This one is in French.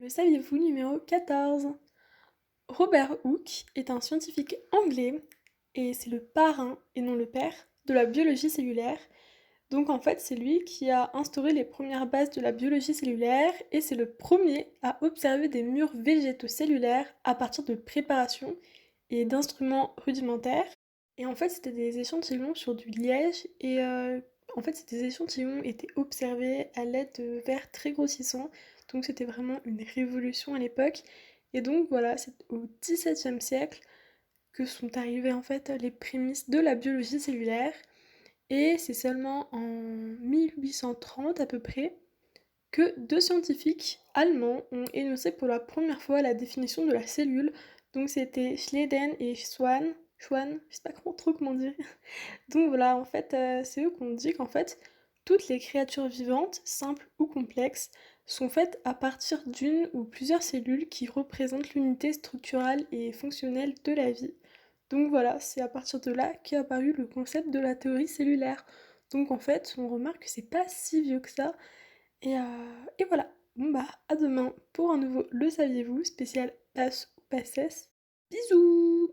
Le saviez-vous numéro 14? Robert Hooke est un scientifique anglais et c'est le parrain et non le père de la biologie cellulaire. Donc en fait, c'est lui qui a instauré les premières bases de la biologie cellulaire et c'est le premier à observer des murs végétaux cellulaires à partir de préparations et d'instruments rudimentaires. Et en fait, c'était des échantillons sur du liège et en fait, ces échantillons étaient observés à l'aide de verres très grossissants. Donc c'était vraiment une révolution à l'époque. Et donc voilà, c'est au XVIIe siècle que sont arrivées en fait les prémices de la biologie cellulaire. Et c'est seulement en 1830 à peu près que deux scientifiques allemands ont énoncé pour la première fois la définition de la cellule. Donc c'était Schleiden et Schwann, je sais pas trop comment dire. Donc voilà, en fait, c'est eux qui ont dit qu'en fait, toutes les créatures vivantes, simples ou complexes, sont faites à partir d'une ou plusieurs cellules qui représentent l'unité structurale et fonctionnelle de la vie. Donc voilà, c'est à partir de là qu'est apparu le concept de la théorie cellulaire. Donc en fait, on remarque que c'est pas si vieux que ça. Et voilà. Bon bah, à demain pour un nouveau Le saviez-vous spécial passe ou passesse. Bisous!